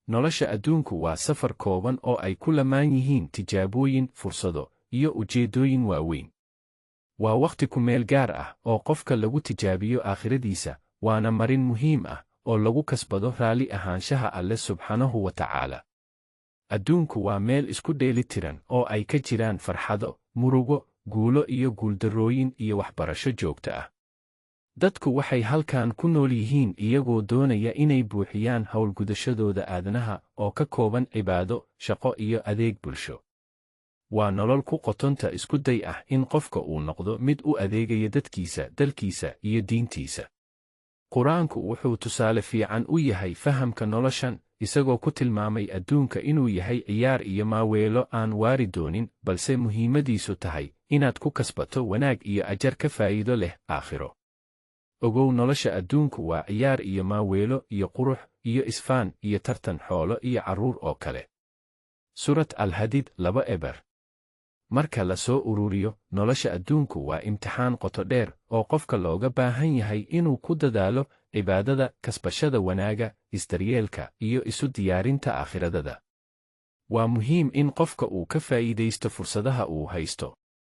nolosha adduunku waa safar kooban oo ay ku lamaan yihiin tijaabooyin, fursado, iyo ujeeddooyin waaweyn. Waa wakhti ku meel gaar ah oo qofka lagu tijaabiyo aakhiradiisa, waana marin muhiim ah oo lagu kasbado raalli ahaanshaha Alle subxaanahu wa tacaala. Adduunku waa meel isku dheelitiran oo ay ka jiraan farxado, murugo, guulo iyo guuldarrooyin iyo waxbarasho joogto ah. Dadku waxay halkan ku nool yihiin iyagoo doonaya inay buuxiyaan howlgudashadooda aadanaha oo ka kooban cibaado, shaqo iyo adeeg bulsho. Waa nolol ku qotonta isku day ah in qofka uu noqdo mid u adeegaya dadkiisa, dalkiisa iyo diintiisa. Qur-aanku wuxuu tusaale fiican u yahay fahamka noloshan, isagoo ku tilmaamay adduunka inuu yahay ciyaar iyo maaweelo aan waari doonin, balse muhiimadiisu tahay inaad ku kasbato wanaag iyo ajar ka faa'iido leh aakhiro. Ogow, nolosha adduunku waa ciyaar iyo maaweelo iyo qurux iyo isfaan iyo tartan xoolo iyo carruur oo kale. Suurat Al-Hadid 2 eber. Marka la soo ururiyo, nolosha adduunku waa imtixaan qoto dheer oo qofka looga baahan yahay inuu ku dadaalo cibaadada, kasbashada wanaaga, isdaryeelka iyo isu diyaarinta aakhirada. Waa muhiim in qofka uu ka faa'iidaysto fursadaha uu haysto.